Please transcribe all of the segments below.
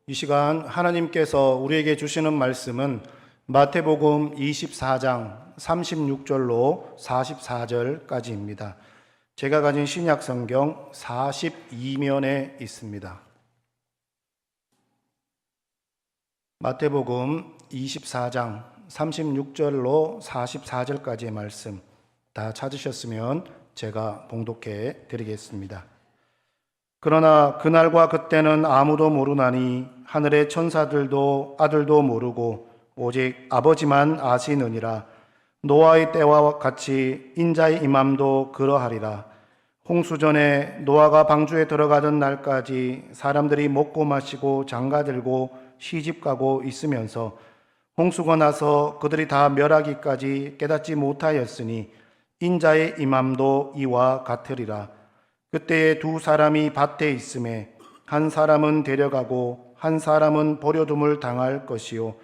이 시간 하나님께서 우리에게 주시는 말씀은 마태복음 24장 36절로 44절까지입니다. 제가 가진 신약 성경 42면에 있습니다. 마태복음 24장 36절로 44절까지의 말씀 다 찾으셨으면 제가 봉독해 드리겠습니다. 그러나 그날과 그때는 아무도 모르나니 하늘의 천사들도 아들도 모르고 오직 아버지만 아시느니라. 노아의 때와 같이 인자의 임함도 그러하리라. 홍수전에 노아가 방주에 들어가던 날까지 사람들이 먹고 마시고 장가들고 시집가고 있으면서 홍수가 나서 그들이 다 멸하기까지 깨닫지 못하였으니 인자의 임함도 이와 같으리라. 그때에 두 사람이 밭에 있음에 한 사람은 데려가고 한 사람은 버려둠을 당할 것이요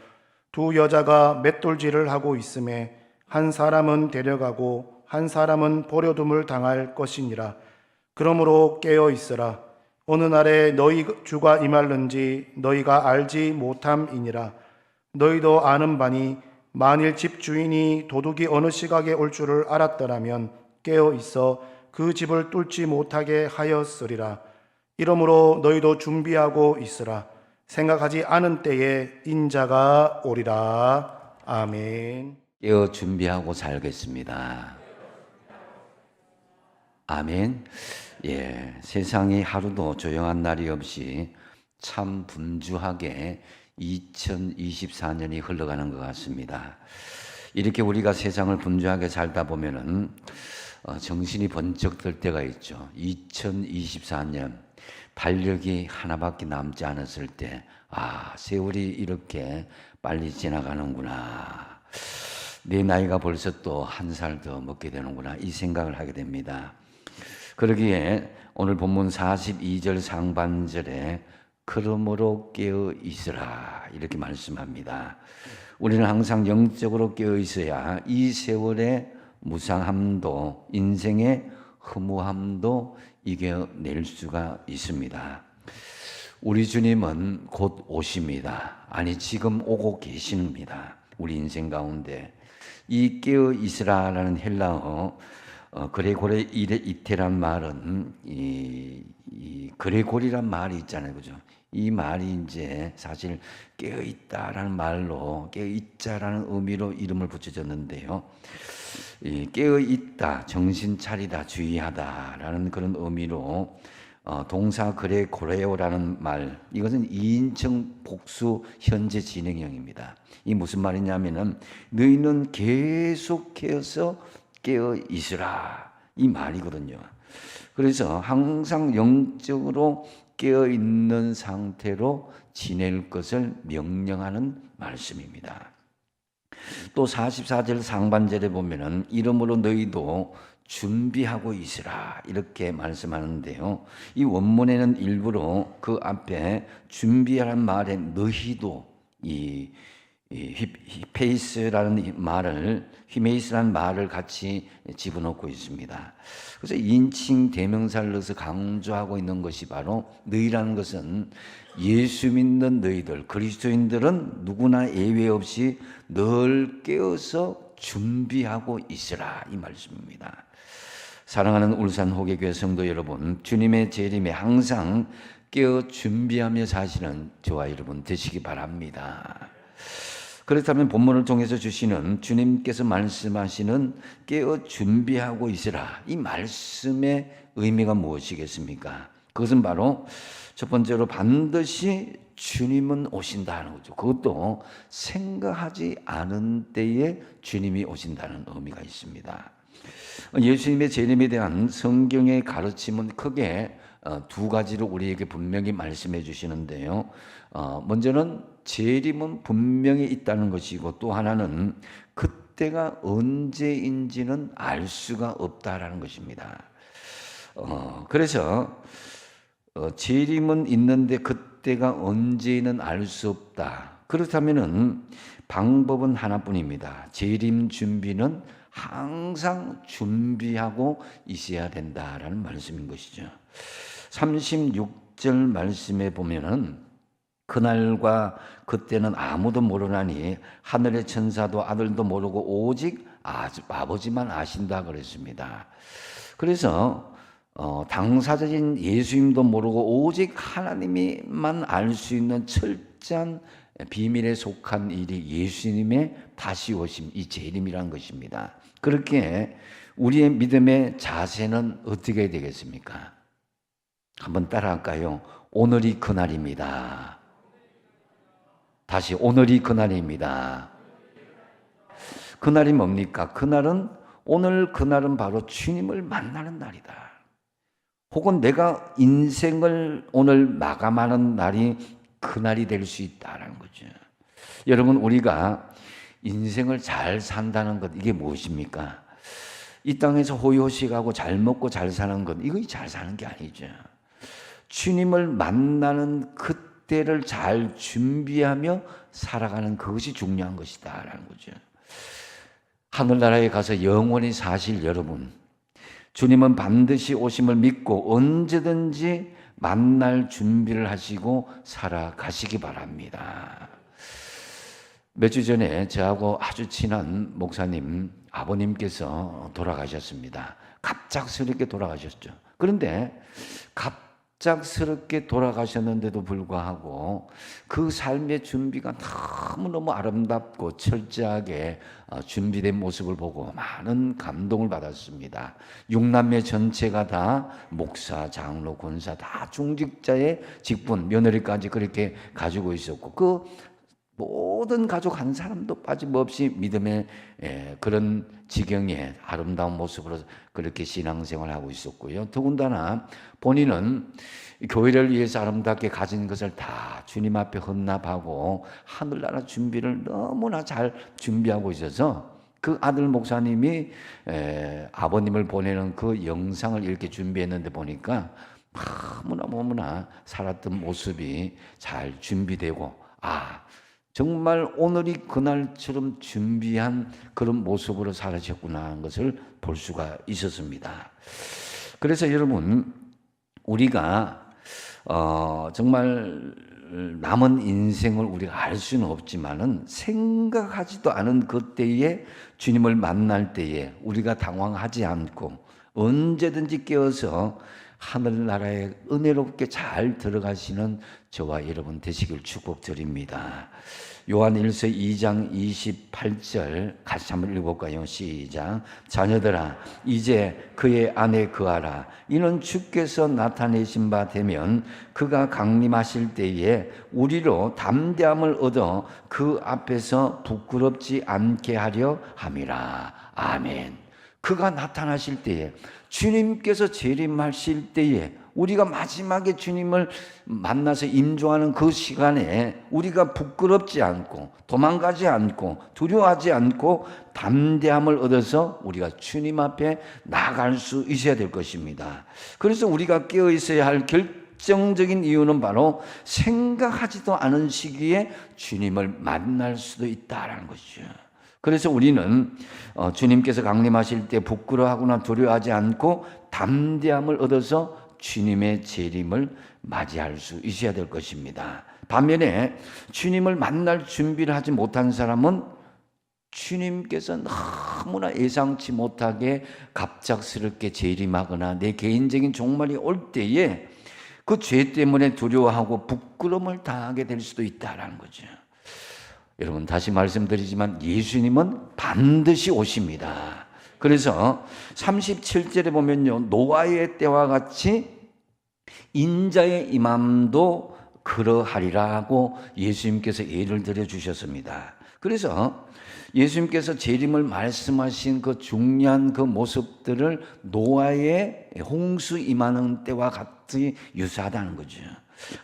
두 여자가 맷돌질을 하고 있음에 한 사람은 데려가고 한 사람은 버려둠을 당할 것이니라. 그러므로 깨어 있으라. 어느 날에 너희 주가 임할는지 너희가 알지 못함이니라. 너희도 아는 바니 만일 집 주인이 도둑이 어느 시각에 올 줄을 알았더라면 깨어 있어 그 집을 뚫지 못하게 하였으리라. 이러므로 너희도 준비하고 있으라. 생각하지 않은 때에 인자가 오리라. 아멘. 깨어 준비하고 살겠습니다. 아멘. 세상이 하루도 조용한 날이 없이 참 분주하게 2024년이 흘러가는 것 같습니다. 이렇게 우리가 세상을 분주하게 살다 보면은 정신이 번쩍 들 때가 있죠. 2024년 달력이 하나밖에 남지 않았을 때, 세월이 이렇게 빨리 지나가는구나. 내 나이가 벌써 또 한 살 더 먹게 되는구나. 이 생각을 하게 됩니다. 그러기에 오늘 본문 42절 상반절에 그러므로 깨어 있으라 이렇게 말씀합니다. 우리는 항상 영적으로 깨어 있어야 이 세월의 무상함도 인생의 허무함도 이겨낼 수가 있습니다. 우리 주님은 곧 오십니다. 아니 지금 오고 계십니다. 우리 인생 가운데 이 깨어 있으라라는 헬라어 그레고레 이테란 말은 이 그레고리란 말이 있잖아요, 그죠? 이 말이 이제 사실 깨어 있다라는 말로 깨어 있자라는 의미로 이름을 붙여졌는데요. 깨어 있다, 정신 차리다, 주의하다라는 그런 의미로 동사 그레고레오라는 말, 이것은 2인称 복수 현재 진행형입니다. 이 무슨 말이냐면은 너희는 계속해서 깨어 있으라 이 말이거든요. 그래서 항상 영적으로 깨어 있는 상태로 지낼 것을 명령하는 말씀입니다. 또 44절 상반절에 보면은 이러므로 너희도 준비하고 있으라 이렇게 말씀하는데요. 이 원문에는 일부러 그 앞에 준비하라는 말에 너희도 히페이스라는 말을 히메이스라는 말을 같이 집어넣고 있습니다. 그래서 인칭 대명사를 넣어서 강조하고 있는 것이 바로 너희라는 것은 예수 믿는 너희들 그리스도인들은 누구나 예외 없이 늘 깨어서 준비하고 있으라 이 말씀입니다. 사랑하는 울산 호계교회 성도 여러분, 주님의 재림에 항상 깨어 준비하며 사시는 저와 여러분 되시기 바랍니다. 그렇다면 본문을 통해서 주시는 주님께서 말씀하시는 깨어 준비하고 있으라 이 말씀의 의미가 무엇이겠습니까? 그것은 바로 첫 번째로 반드시 주님은 오신다는 거죠. 그것도 생각하지 않은 때에 주님이 오신다는 의미가 있습니다. 예수님의 재림에 대한 성경의 가르침은 크게 두 가지로 우리에게 분명히 말씀해 주시는데요. 먼저는 재림은 분명히 있다는 것이고 또 하나는 그때가 언제인지는 알 수가 없다라는 것입니다. 그래서 재림은 있는데 그때가 언제는 알 수 없다. 그렇다면은 방법은 하나뿐입니다. 재림 준비는 항상 준비하고 있어야 된다라는 말씀인 것이죠. 36절 말씀에 보면은 그날과 그때는 아무도 모르나니 하늘의 천사도 아들도 모르고 오직 아버지만 아신다 그랬습니다. 그래서 당사자인 예수님도 모르고 오직 하나님이만 알 수 있는 철저한 비밀에 속한 일이 예수님의 다시 오심, 이 재림이라는 것입니다. 그렇게 우리의 믿음의 자세는 어떻게 되겠습니까? 한번 따라할까요? 오늘이 그날입니다. 다시 오늘이 그날입니다. 그날이 뭡니까? 그날은 바로 주님을 만나는 날이다. 혹은 내가 인생을 오늘 마감하는 날이 그날이 될 수 있다는 거죠. 여러분, 우리가 인생을 잘 산다는 것, 이게 무엇입니까? 이 땅에서 호의호식하고 잘 먹고 잘 사는 것, 이거 잘 사는 게 아니죠. 주님을 만나는 그때를 잘 준비하며 살아가는 그것이 중요한 것이다라는 거죠. 하늘나라에 가서 영원히 사실 여러분, 주님은 반드시 오심을 믿고 언제든지 만날 준비를 하시고 살아가시기 바랍니다. 몇 주 전에 저하고 아주 친한 목사님 아버님께서 돌아가셨습니다. 갑작스럽게 돌아가셨죠. 그런데 갑작스럽게 돌아가셨는데도 불구하고 그 삶의 준비가 너무너무 아름답고 철저하게 준비된 모습을 보고 많은 감동을 받았습니다. 6남매 전체가 다 목사, 장로, 권사 다 중직자의 직분, 며느리까지 그렇게 가지고 있었고 그 모든 가족 한 사람도 빠짐없이 믿음의 그런 지경의 아름다운 모습으로 그렇게 신앙생활을 하고 있었고요. 더군다나 본인은 교회를 위해서 아름답게 가진 것을 다 주님 앞에 헌납하고 하늘나라 준비를 너무나 잘 준비하고 있어서 그 아들 목사님이 아버님을 보내는 그 영상을 이렇게 준비했는데 보니까 너무나 살았던 모습이 잘 준비되고 정말 오늘이 그날처럼 준비한 그런 모습으로 살아셨구나 하는 것을 볼 수가 있었습니다. 그래서 여러분, 우리가 정말 남은 인생을 우리가 알 수는 없지만은 생각하지도 않은 그때에 주님을 만날 때에 우리가 당황하지 않고 언제든지 깨어서 하늘나라에 은혜롭게 잘 들어가시는 저와 여러분 되시길 축복드립니다. 요한일서 2장 28절 같이 한번 읽어볼까요? 시작. 자녀들아 이제 그의 안에 거하라. 이는 주께서 나타내신 바 되면 그가 강림하실 때에 우리로 담대함을 얻어 그 앞에서 부끄럽지 않게 하려 함이라. 아멘. 그가 나타나실 때에 주님께서 재림하실 때에 우리가 마지막에 주님을 만나서 임종하는 그 시간에 우리가 부끄럽지 않고 도망가지 않고 두려워하지 않고 담대함을 얻어서 우리가 주님 앞에 나아갈 수 있어야 될 것입니다. 그래서 우리가 깨어 있어야 할 결정적인 이유는 바로 생각하지도 않은 시기에 주님을 만날 수도 있다는 것이죠. 그래서 우리는 주님께서 강림하실 때 부끄러워하거나 두려워하지 않고 담대함을 얻어서 주님의 재림을 맞이할 수 있어야 될 것입니다. 반면에 주님을 만날 준비를 하지 못한 사람은 주님께서 너무나 예상치 못하게 갑작스럽게 재림하거나 내 개인적인 종말이 올 때에 그 죄 때문에 두려워하고 부끄러움을 당하게 될 수도 있다는 거죠. 여러분 다시 말씀드리지만 예수님은 반드시 오십니다. 그래서 37절에 보면요, 노아의 때와 같이 인자의 임함도 그러하리라고 예수님께서 예를 들어 주셨습니다. 그래서 예수님께서 재림을 말씀하신 그 중요한 그 모습들을 노아의 홍수 임하는 때와 같이 유사하다는 거죠.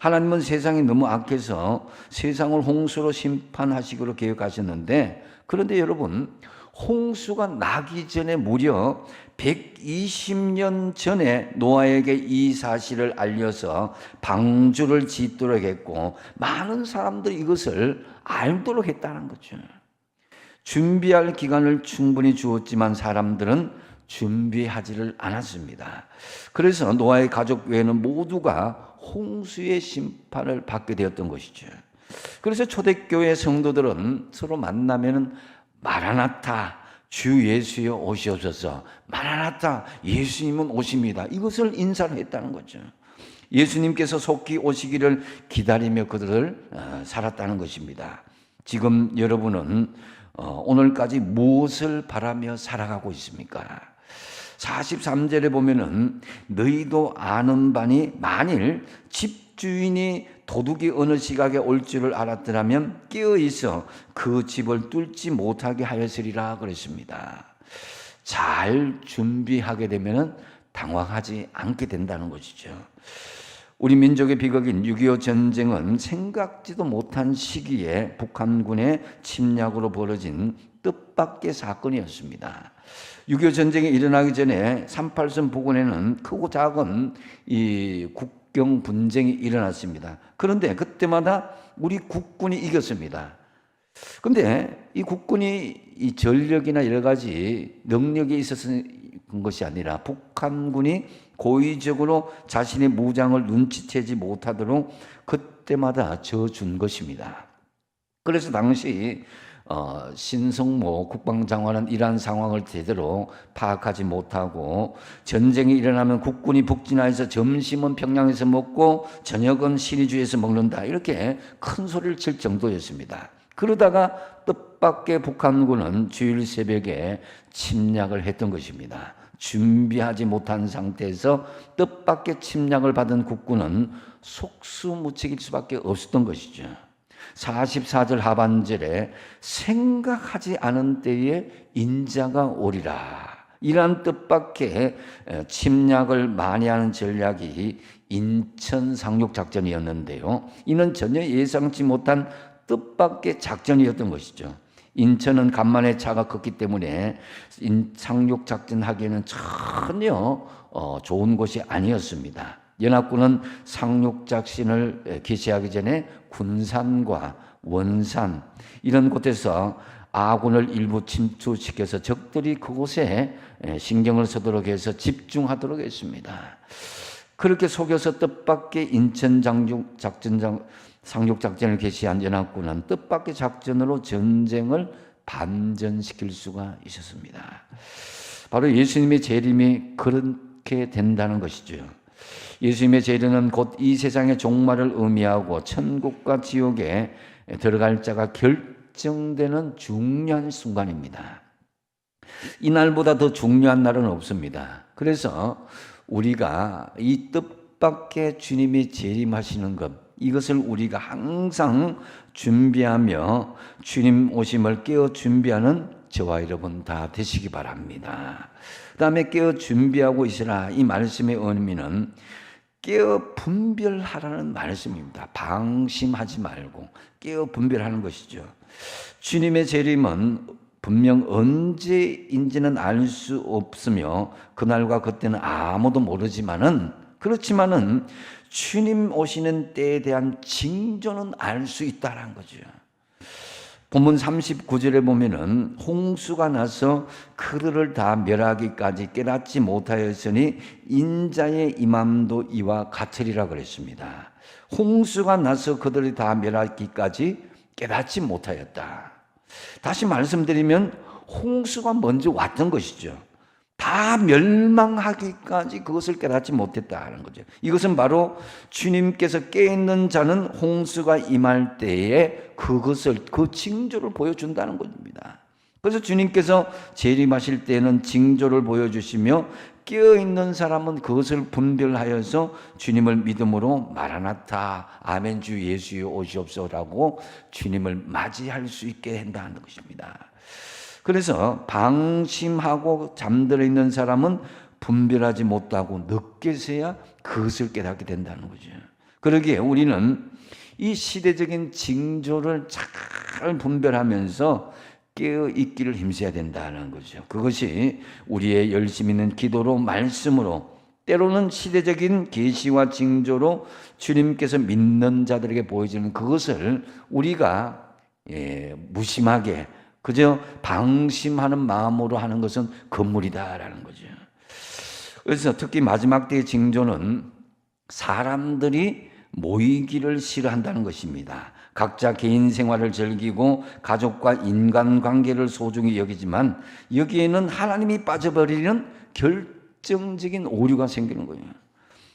하나님은 세상이 너무 악해서 세상을 홍수로 심판하시기로 계획하셨는데, 그런데 여러분, 홍수가 나기 전에 무려 120년 전에 노아에게 이 사실을 알려서 방주를 짓도록 했고 많은 사람들이 이것을 알도록 했다는 거죠. 준비할 기간을 충분히 주었지만 사람들은 준비하지를 않았습니다. 그래서 노아의 가족 외에는 모두가 홍수의 심판을 받게 되었던 것이죠. 그래서 초대교회 성도들은 서로 만나면은 마라나타, 주 예수여 오시옵소서, 마라나타, 예수님은 오십니다, 이것을 인사를 했다는 거죠. 예수님께서 속히 오시기를 기다리며 그들을 살았다는 것입니다. 지금 여러분은 오늘까지 무엇을 바라며 살아가고 있습니까? 43절에 보면은 너희도 아는 바니 만일 집주인이 도둑이 어느 시각에 올 줄을 알았더라면 깨어 있어 그 집을 뚫지 못하게 하였으리라 그랬습니다. 잘 준비하게 되면은 당황하지 않게 된다는 것이죠. 우리 민족의 비극인 6.25 전쟁은 생각지도 못한 시기에 북한군의 침략으로 벌어진 뜻밖의 사건이었습니다. 6.25 전쟁이 일어나기 전에 38선 부근에는 크고 작은 이 국경 분쟁이 일어났습니다. 그런데 그때마다 우리 국군이 이겼습니다. 그런데 이 국군이 이 전력이나 여러 가지 능력이 있었던 것이 아니라 북한군이 고의적으로 자신의 무장을 눈치채지 못하도록 그때마다 져준 것입니다. 그래서 당시 신성모 국방장관은 이러한 상황을 제대로 파악하지 못하고 전쟁이 일어나면 국군이 북진하여서 점심은 평양에서 먹고 저녁은 신의주에서 먹는다, 이렇게 큰 소리를 칠 정도였습니다. 그러다가 뜻밖의 북한군은 주일 새벽에 침략을 했던 것입니다. 준비하지 못한 상태에서 뜻밖의 침략을 받은 국군은 속수무책일 수밖에 없었던 것이죠. 44절 하반절에 생각하지 않은 때에 인자가 오리라, 이러한 뜻밖의 침략을 많이 하는 전략이 인천 상륙작전이었는데요, 이는 전혀 예상치 못한 뜻밖의 작전이었던 것이죠. 인천은 간만에 차가 컸기 때문에 상륙작전 하기에는 전혀 좋은 곳이 아니었습니다. 연합군은 상륙작전을 개시하기 전에 군산과 원산 이런 곳에서 아군을 일부 침투시켜서 적들이 그곳에 신경을 쓰도록 해서 집중하도록 했습니다. 그렇게 속여서 뜻밖의 인천 상륙작전을 개시한 연합군은 뜻밖의 작전으로 전쟁을 반전시킬 수가 있었습니다. 바로 예수님의 재림이 그렇게 된다는 것이죠. 예수님의 재림은 곧 이 세상의 종말을 의미하고 천국과 지옥에 들어갈 자가 결정되는 중요한 순간입니다. 이날보다 더 중요한 날은 없습니다. 그래서 우리가 이 뜻밖의 주님이 재림하시는 것, 이것을 우리가 항상 준비하며 주님 오심을 깨어 준비하는 저와 여러분 다 되시기 바랍니다. 그 다음에 깨어 준비하고 있으라, 이 말씀의 의미는 깨어 분별하라는 말씀입니다. 방심하지 말고 깨어 분별하는 것이죠. 주님의 재림은 분명 언제인지는 알 수 없으며 그날과 그때는 아무도 모르지만은, 그렇지만은 주님 오시는 때에 대한 징조는 알 수 있다는 거죠. 본문 39절에 보면은 홍수가 나서 그들을 다 멸하기까지 깨닫지 못하였으니 인자의 임함도 이와 같으리라 그랬습니다. 홍수가 나서 그들이 다 멸하기까지 깨닫지 못하였다. 다시 말씀드리면 홍수가 먼저 왔던 것이죠. 다 멸망하기까지 그것을 깨닫지 못했다는 거죠. 이것은 바로 주님께서 깨있는 자는 홍수가 임할 때에 그것을, 그 징조를 보여준다는 것입니다. 그래서 주님께서 재림하실 때는 징조를 보여주시며 깨어있는 사람은 그것을 분별하여서 주님을 믿음으로 마라나타, 아멘 주 예수여 오시옵소서라고 주님을 맞이할 수 있게 한다는 것입니다. 그래서 방심하고 잠들어 있는 사람은 분별하지 못하고 늦게서야 그것을 깨닫게 된다는 거죠. 그러기에 우리는 이 시대적인 징조를 잘 분별하면서 깨어 있기를 힘써야 된다는 거죠. 그것이 우리의 열심 있는 기도로, 말씀으로, 때로는 시대적인 계시와 징조로 주님께서 믿는 자들에게 보여지는 그것을 우리가 무심하게 그저 방심하는 마음으로 하는 것은 건물이다라는 거죠. 그래서 특히 마지막 때의 징조는 사람들이 모이기를 싫어한다는 것입니다. 각자 개인 생활을 즐기고 가족과 인간관계를 소중히 여기지만 여기에는 하나님이 빠져버리는 결정적인 오류가 생기는 거예요.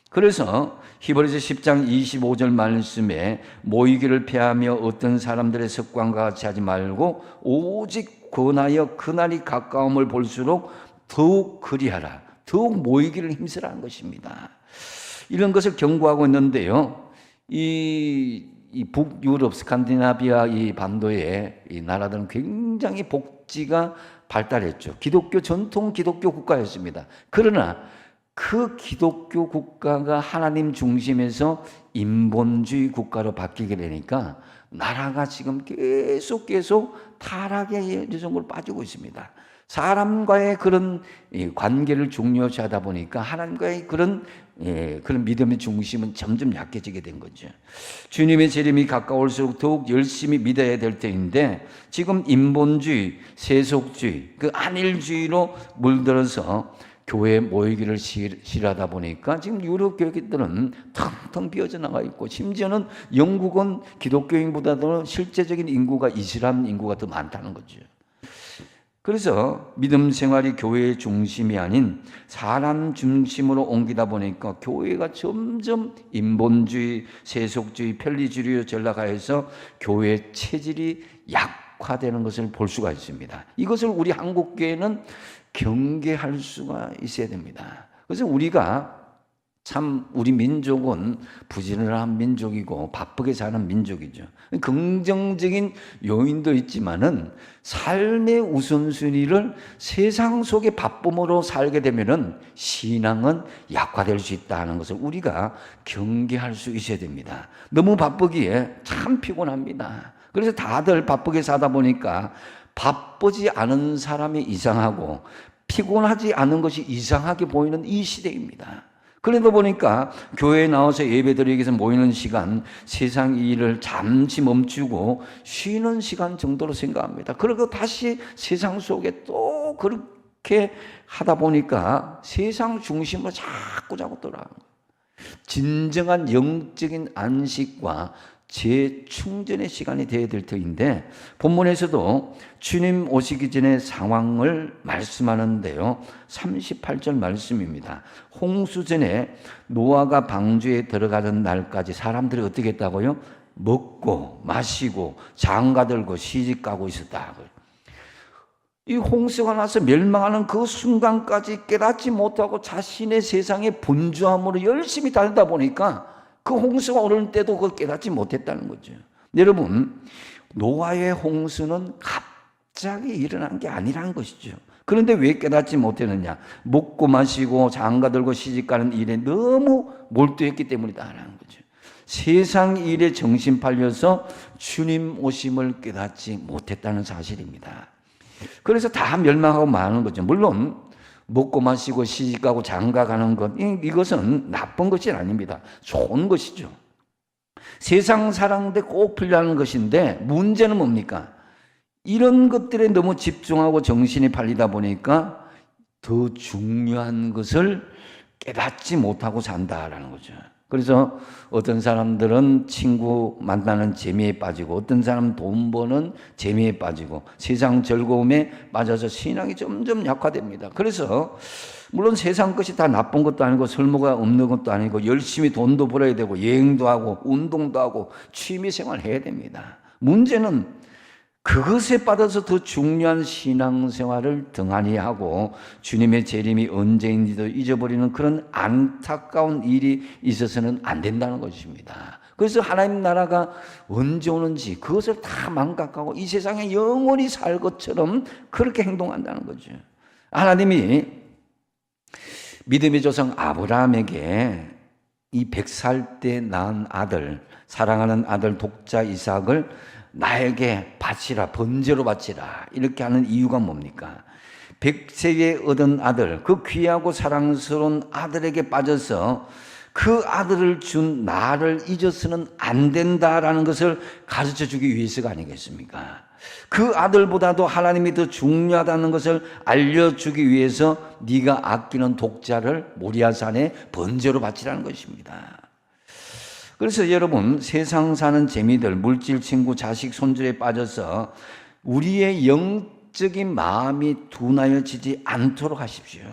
그래서 히브리서 10장 25절 말씀에 모이기를 피하며 어떤 사람들의 습관과 같이 하지 말고 오직 권하여 그날이 가까움을 볼수록 더욱 그리하라. 더욱 모이기를 힘쓰라는 것입니다. 이런 것을 경고하고 있는데요. 이 북유럽, 스칸디나비아 이 반도의 이 나라들은 굉장히 복지가 발달했죠. 전통 기독교 국가였습니다. 그러나 그 기독교 국가가 하나님 중심에서 인본주의 국가로 바뀌게 되니까 나라가 지금 계속 타락의 여정으로 빠지고 있습니다. 사람과의 그런 관계를 중요시하다 보니까 하나님과의 그런 믿음의 중심은 점점 약해지게 된 거죠. 주님의 재림이 가까울수록 더욱 열심히 믿어야 될 때인데 지금 인본주의, 세속주의, 그 안일주의로 물들어서 교회에 모이기를 싫어하다 보니까 지금 유럽 교회들은 텅텅 비어져 나가 있고 심지어는 영국은 기독교인보다도 실제적인 인구가 이슬람 인구가 더 많다는 거죠. 그래서 믿음 생활이 교회의 중심이 아닌 사람 중심으로 옮기다 보니까 교회가 점점 인본주의, 세속주의, 편리주의로 전락하여서 교회의 체질이 약화되는 것을 볼 수가 있습니다. 이것을 우리 한국교회는 경계할 수가 있어야 됩니다. 그래서 우리 민족은 부지런한 민족이고 바쁘게 사는 민족이죠. 긍정적인 요인도 있지만은 삶의 우선순위를 세상 속의 바쁨으로 살게 되면은 신앙은 약화될 수 있다는 것을 우리가 경계할 수 있어야 됩니다. 너무 바쁘기에 참 피곤합니다. 그래서 다들 바쁘게 사다 보니까 바쁘지 않은 사람이 이상하고 피곤하지 않은 것이 이상하게 보이는 이 시대입니다. 그러다 보니까 교회에 나와서 예배드리기 위해서 모이는 시간, 세상 일을 잠시 멈추고 쉬는 시간 정도로 생각합니다. 그리고 다시 세상 속에 또 그렇게 하다 보니까 세상 중심으로 자꾸 돌아가는 거예요. 진정한 영적인 안식과 재충전의 시간이 되어야 될 터인데 본문에서도 주님 오시기 전에 상황을 말씀하는데요. 38절 말씀입니다. 홍수 전에 노아가 방주에 들어가던 날까지 사람들이 어떻게 했다고요? 먹고 마시고 장가들고 시집가고 있었다. 이 홍수가 나서 멸망하는 그 순간까지 깨닫지 못하고 자신의 세상의 분주함으로 열심히 다니다 보니까 그 홍수가 오를 때도 그걸 깨닫지 못했다는 거죠. 여러분, 노아의 홍수는 갑자기 일어난 게 아니라는 것이죠. 그런데 왜 깨닫지 못했느냐? 먹고 마시고 장가들고 시집가는 일에 너무 몰두했기 때문이다라는 거죠. 세상 일에 정신 팔려서 주님 오심을 깨닫지 못했다는 사실입니다. 그래서 다 멸망하고 마는 거죠. 물론 먹고 마시고 시집가고 장가가는 것, 이것은 나쁜 것이 아닙니다. 좋은 것이죠. 세상 사랑인데 꼭 필요한 것인데 문제는 뭡니까? 이런 것들에 너무 집중하고 정신이 팔리다 보니까 더 중요한 것을 깨닫지 못하고 산다라는 거죠. 그래서 어떤 사람들은 친구 만나는 재미에 빠지고 어떤 사람은 돈 버는 재미에 빠지고 세상 즐거움에 빠져서 신앙이 점점 약화됩니다. 그래서 물론 세상 것이 다 나쁜 것도 아니고 설모가 없는 것도 아니고 열심히 돈도 벌어야 되고 여행도 하고 운동도 하고 취미생활 해야 됩니다. 문제는 그것에 빠져서 더 중요한 신앙생활을 등한히 하고 주님의 재림이 언제인지도 잊어버리는 그런 안타까운 일이 있어서는 안 된다는 것입니다. 그래서 하나님 나라가 언제 오는지 그것을 다 망각하고 이 세상에 영원히 살 것처럼 그렇게 행동한다는 거죠. 하나님이 믿음의 조상 아브라함에게 이 100살 때 낳은 아들, 사랑하는 아들 독자 이삭을 나에게 바치라, 번제로 바치라 이렇게 하는 이유가 뭡니까? 100세에 얻은 아들, 그 귀하고 사랑스러운 아들에게 빠져서 그 아들을 준 나를 잊어서는 안 된다라는 것을 가르쳐 주기 위해서가 아니겠습니까? 그 아들보다도 하나님이 더 중요하다는 것을 알려주기 위해서 네가 아끼는 독자를 모리아산에 번제로 바치라는 것입니다. 그래서 여러분, 세상 사는 재미들, 물질, 친구, 자식, 손주에 빠져서 우리의 영적인 마음이 둔하여지지 않도록 하십시오.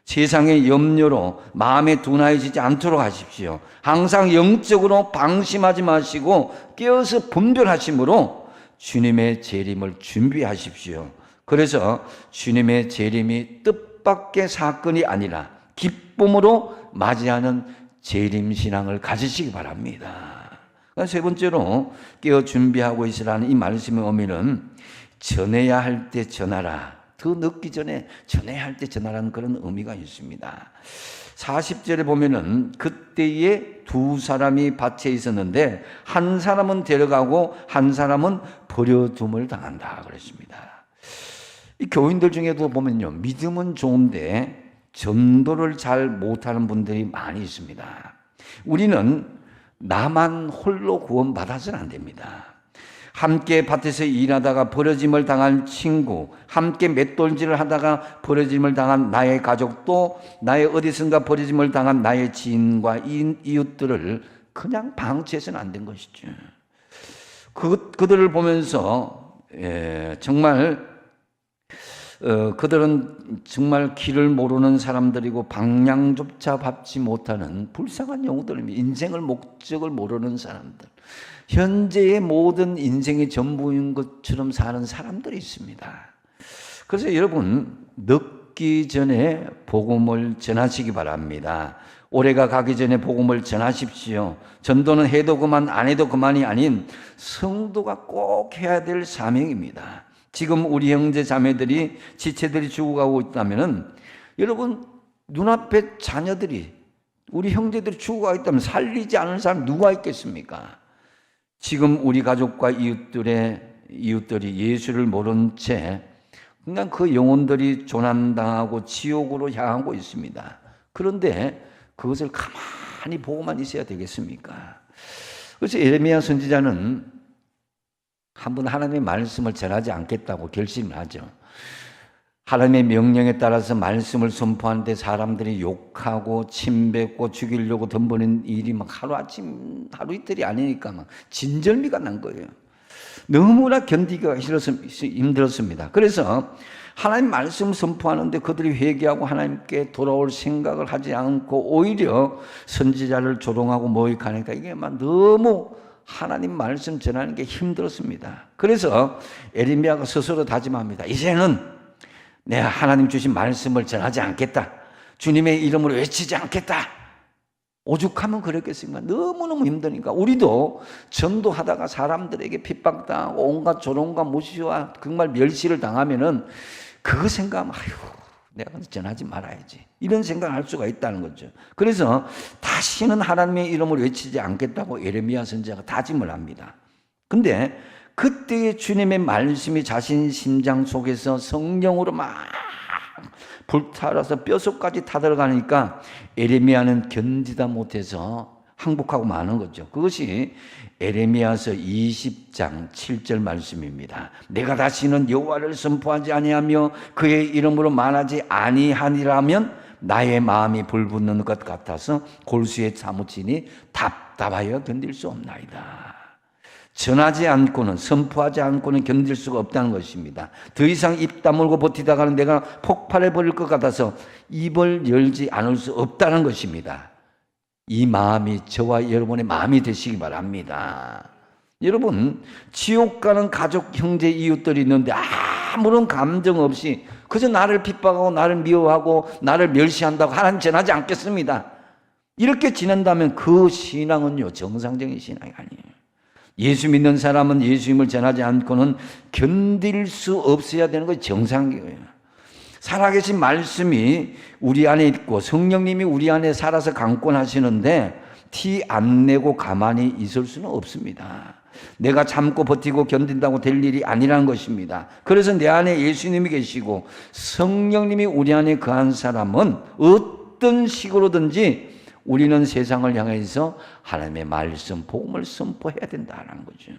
세상의 염려로 마음에 둔하여지지 않도록 하십시오. 항상 영적으로 방심하지 마시고 깨어서 분별하심으로 주님의 재림을 준비하십시오. 그래서 주님의 재림이 뜻밖의 사건이 아니라 기쁨으로 맞이하는 재림신앙을 가지시기 바랍니다. 세 번째로 깨어 준비하고 있으라는 이 말씀의 의미는 전해야 할 때 전하라. 더 늦기 전에 전해야 할 때 전하라는 그런 의미가 있습니다. 40절에 보면은 그때에 두 사람이 밭에 있었는데 한 사람은 데려가고 한 사람은 버려둠을 당한다 그랬습니다. 이 교인들 중에도 보면요, 믿음은 좋은데 전도를 잘 못하는 분들이 많이 있습니다. 우리는 나만 홀로 구원받아서는 안 됩니다. 함께 밭에서 일하다가 버려짐을 당한 친구, 함께 맷돌질을 하다가 버려짐을 당한 나의 가족도, 나의 어디선가 버려짐을 당한 나의 지인과 이웃들을 그냥 방치해서는 안 된 것이죠. 그들을 보면서 정말 그들은 정말 길을 모르는 사람들이고 방향조차 밟지 못하는 불쌍한 영혼들입니다. 인생을 목적을 모르는 사람들, 현재의 모든 인생의 전부인 것처럼 사는 사람들이 있습니다. 그래서 여러분, 늦기 전에 복음을 전하시기 바랍니다. 올해가 가기 전에 복음을 전하십시오. 전도는 해도 그만 안 해도 그만이 아닌 성도가 꼭 해야 될 사명입니다. 지금 우리 형제 자매들이 지체들이 죽어가고 있다면 여러분, 눈앞에 자녀들이, 우리 형제들이 죽어가고 있다면 살리지 않을 사람 누가 있겠습니까? 지금 우리 가족과 이웃들이 예수를 모른 채 그냥 그 영혼들이 조난당하고 지옥으로 향하고 있습니다. 그런데 그것을 가만히 보고만 있어야 되겠습니까? 그래서 예레미야 선지자는 한번 하나님의 말씀을 전하지 않겠다고 결심을 하죠. 하나님의 명령에 따라서 말씀을 선포하는데 사람들이 욕하고 침뱉고 죽이려고 덤벼는 일이 막 하루아침 하루 이틀이 아니니까 막 진절미가 난 거예요. 너무나 견디기가 힘들었습니다. 그래서 하나님 말씀 선포하는데 그들이 회개하고 하나님께 돌아올 생각을 하지 않고 오히려 선지자를 조롱하고 모욕하니까 이게 막 너무 하나님 말씀 전하는 게 힘들었습니다. 그래서 예레미야가 스스로 다짐합니다. 이제는 내가 하나님 주신 말씀을 전하지 않겠다. 주님의 이름으로 외치지 않겠다. 오죽하면 그랬겠습니까? 너무너무 힘드니까. 우리도 전도하다가 사람들에게 핍박당하고 온갖 조롱과 무시와 정말 멸시를 당하면은 그거 생각하면 아휴, 내가 전하지 말아야지. 이런 생각을 할 수가 있다는 거죠. 그래서 다시는 하나님의 이름을 외치지 않겠다고 예레미야 선지자가 다짐을 합니다. 근데 그때의 주님의 말씀이 자신 심장 속에서 성령으로 막 불타라서 뼛속까지 타들어가니까 예레미야는 견디다 못해서 항복하고 마는 거죠. 그것이 에레미야서 20장 7절 말씀입니다. 내가 다시는 여호와를 선포하지 아니하며 그의 이름으로 말하지 아니하니라면 나의 마음이 불붙는 것 같아서 골수에 사무치니 답답하여 견딜 수 없나이다. 전하지 않고는, 선포하지 않고는 견딜 수가 없다는 것입니다. 더 이상 입 다물고 버티다가는 내가 폭발해 버릴 것 같아서 입을 열지 않을 수 없다는 것입니다. 이 마음이 저와 여러분의 마음이 되시기 바랍니다. 여러분, 지옥 가는 가족, 형제, 이웃들이 있는데 아무런 감정 없이 그저 나를 핍박하고 나를 미워하고 나를 멸시한다고 하나님 전하지 않겠습니다. 이렇게 지낸다면 그 신앙은요, 정상적인 신앙이 아니에요. 예수 믿는 사람은 예수님을 전하지 않고는 견딜 수 없어야 되는 것이 정상이에요. 살아계신 말씀이 우리 안에 있고 성령님이 우리 안에 살아서 강권하시는데 티 안 내고 가만히 있을 수는 없습니다. 내가 참고 버티고 견딘다고 될 일이 아니라는 것입니다. 그래서 내 안에 예수님이 계시고 성령님이 우리 안에 거한 사람은 어떤 식으로든지 우리는 세상을 향해서 하나님의 말씀, 복음을 선포해야 된다는 거죠.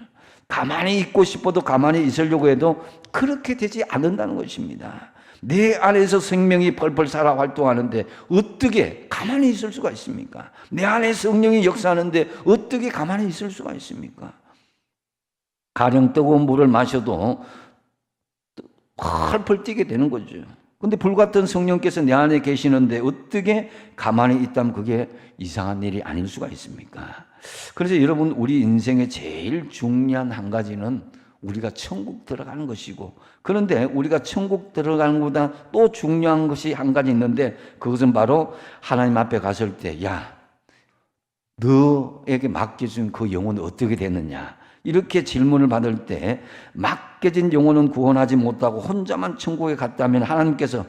가만히 있고 싶어도 가만히 있으려고 해도 그렇게 되지 않는다는 것입니다. 내 안에서 생명이 펄펄 살아 활동하는데 어떻게 가만히 있을 수가 있습니까? 내 안에 성령이 역사하는데 어떻게 가만히 있을 수가 있습니까? 가령 뜨거운 물을 마셔도 펄펄 뛰게 되는 거죠. 근데 불같은 성령께서 내 안에 계시는데 어떻게 가만히 있다면 그게 이상한 일이 아닐 수가 있습니까? 그래서 여러분, 우리 인생의 제일 중요한 한 가지는 우리가 천국 들어가는 것이고, 그런데 우리가 천국 들어가는 것보다 또 중요한 것이 한 가지 있는데, 그것은 바로 하나님 앞에 갔을 때, 야, 너에게 맡겨준 그 영혼은 어떻게 됐느냐, 이렇게 질문을 받을 때 맡겨진 영혼은 구원하지 못하고 혼자만 천국에 갔다면 하나님께서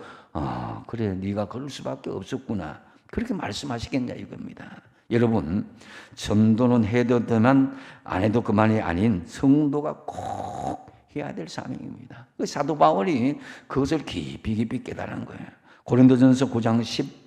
그래, 네가 그럴 수밖에 없었구나, 그렇게 말씀하시겠냐 이겁니다. 여러분, 전도는 해도 되만 안 해도 그만이 아닌 성도가 꼭 해야 될 사명입니다. 사도 바울이 그것을 깊이 깨달은 거예요. 고린도전서 9장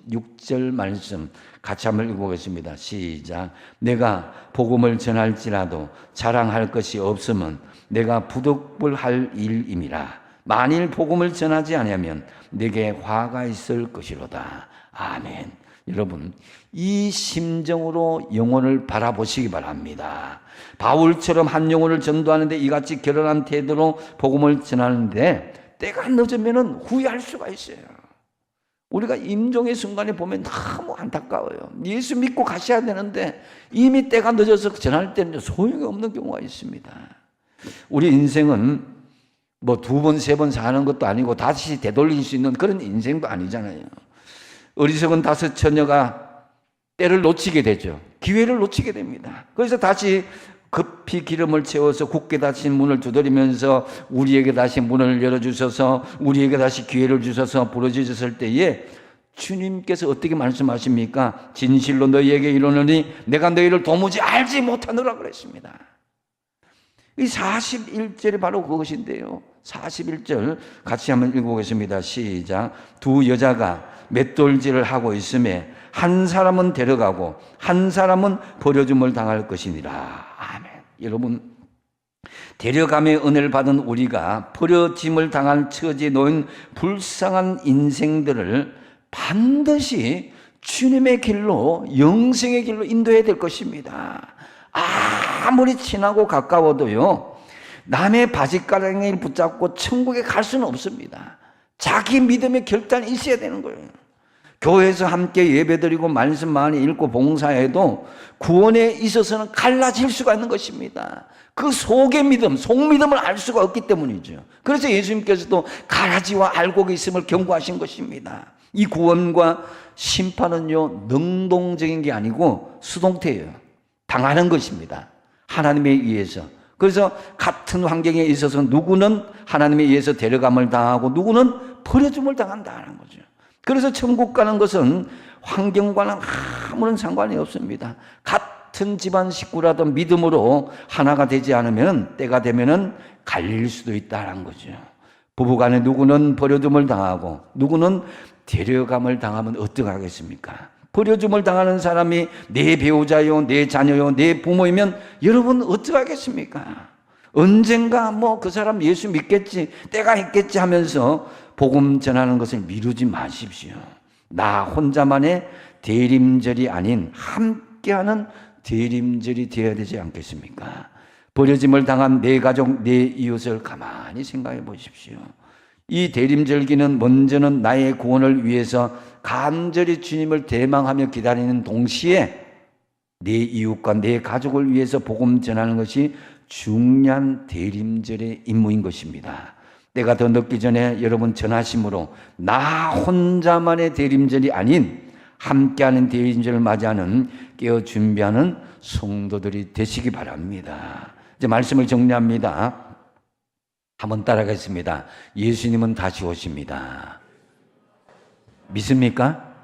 16절 말씀 같이 한번 읽어보겠습니다. 시작. 내가 복음을 전할지라도 자랑할 것이 없으면 내가 부득불할 일임이라. 만일 복음을 전하지 아니하면 내게 화가 있을 것이로다. 아멘. 여러분, 이 심정으로 영혼을 바라보시기 바랍니다. 바울처럼 한 영혼을 전도하는데 이같이 결연한 태도로 복음을 전하는데 때가 늦으면 후회할 수가 있어요. 우리가 임종의 순간에 보면 너무 안타까워요. 예수 믿고 가셔야 되는데 이미 때가 늦어서 전할 때는 소용이 없는 경우가 있습니다. 우리 인생은 뭐 2번, 3번 사는 것도 아니고 다시 되돌릴 수 있는 그런 인생도 아니잖아요. 어리석은 5 처녀가 때를 놓치게 되죠. 기회를 놓치게 됩니다. 그래서 다시 급히 기름을 채워서 굳게 닫힌 문을 두드리면서 우리에게 다시 문을 열어주셔서 우리에게 다시 기회를 주셔서 부르짖었을 때에 주님께서 어떻게 말씀하십니까? 진실로 너희에게 이르노니 내가 너희를 도무지 알지 못하노라 그랬습니다. 이 41절이 바로 그것인데요. 41절 같이 한번 읽어보겠습니다. 시작. 2 여자가 맷돌질을 하고 있음에 한 사람은 데려가고 한 사람은 버려줌을 당할 것이니라. 아멘. 여러분, 데려감의 은혜를 받은 우리가 버려짐을 당할 처지에 놓인 불쌍한 인생들을 반드시 주님의 길로, 영생의 길로 인도해야 될 것입니다. 아무리 친하고 가까워도요, 남의 바짓가랑이를 붙잡고 천국에 갈 수는 없습니다. 자기 믿음의 결단이 있어야 되는 거예요. 교회에서 함께 예배드리고 말씀 많이 읽고 봉사해도 구원에 있어서는 갈라질 수가 있는 것입니다. 그 속의 믿음, 속믿음을 알 수가 없기 때문이죠. 그래서 예수님께서도 가라지와 알곡이 있음을 경고하신 것입니다. 이 구원과 심판은요, 능동적인 게 아니고 수동태예요. 당하는 것입니다. 하나님에 의해서. 그래서 같은 환경에 있어서 누구는 하나님에 의해서 데려감을 당하고 누구는 버려줌을 당한다는 거죠. 그래서 천국 가는 것은 환경과는 아무런 상관이 없습니다. 같은 집안 식구라도 믿음으로 하나가 되지 않으면 때가 되면은 갈릴 수도 있다는 거죠. 부부간에 누구는 버려줌을 당하고 누구는 데려감을 당하면 어떡하겠습니까? 버려줌을 당하는 사람이 내 배우자요, 내 자녀요, 내 부모이면 여러분 어떡하겠습니까? 언젠가 뭐 그 사람 예수 믿겠지, 때가 있겠지 하면서 복음 전하는 것을 미루지 마십시오. 나 혼자만의 대림절이 아닌 함께하는 대림절이 되어야 되지 않겠습니까? 버려짐을 당한 내 가족, 내 이웃을 가만히 생각해 보십시오. 이 대림절기는 먼저는 나의 구원을 위해서 간절히 주님을 대망하며 기다리는 동시에 내 이웃과 내 가족을 위해서 복음 전하는 것이 중요한 대림절의 임무인 것입니다. 때가 더 늦기 전에 여러분 전하심으로 나 혼자만의 대림절이 아닌 함께하는 대림절을 맞이하는 깨어 준비하는 성도들이 되시기 바랍니다. 이제 말씀을 정리합니다. 한번 따라가겠습니다. 예수님은 다시 오십니다. 믿습니까?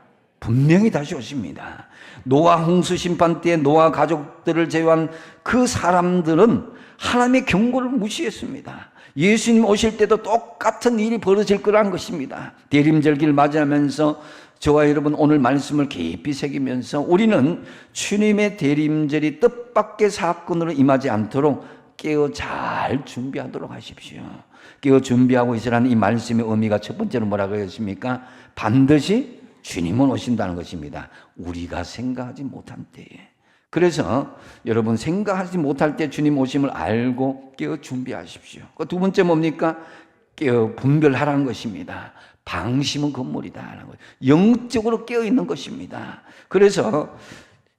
분명히 다시 오십니다. 노아 홍수 심판 때에 노아 가족들을 제외한 그 사람들은 하나님의 경고를 무시했습니다. 예수님 오실 때도 똑같은 일이 벌어질 거란 것입니다. 대림절기를 맞이하면서 저와 여러분 오늘 말씀을 깊이 새기면서 우리는 주님의 대림절이 뜻밖의 사건으로 임하지 않도록 깨어 잘 준비하도록 하십시오. 깨어 준비하고 있으라는 이 말씀의 의미가 첫 번째로 뭐라고 했습니까? 반드시 주님은 오신다는 것입니다. 우리가 생각하지 못한 때에. 그래서 여러분 생각하지 못할 때 주님 오심을 알고 깨어 준비하십시오. 두 번째 뭡니까? 깨어 분별하라는 것입니다. 방심은 건물이다. 영적으로 깨어 있는 것입니다. 그래서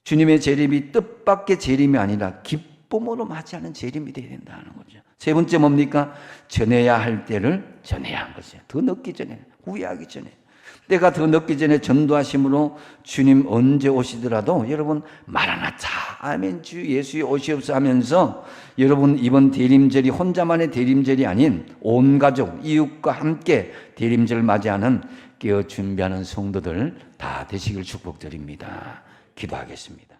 주님의 재림이 뜻밖의 재림이 아니라 기쁨으로 맞이하는 재림이 되어야 된다는 거죠. 세 번째 뭡니까? 전해야 할 때를 전해야 한 것이에요. 더 늦기 전에, 후회하기 전에. 때가 더 늦기 전에 전도하심으로 주님 언제 오시더라도 여러분 마라나타 아멘 주 예수의 오시옵소서 하면서 여러분 이번 대림절이 혼자만의 대림절이 아닌 온 가족 이웃과 함께 대림절을 맞이하는 깨어 준비하는 성도들 다 되시길 축복드립니다. 기도하겠습니다.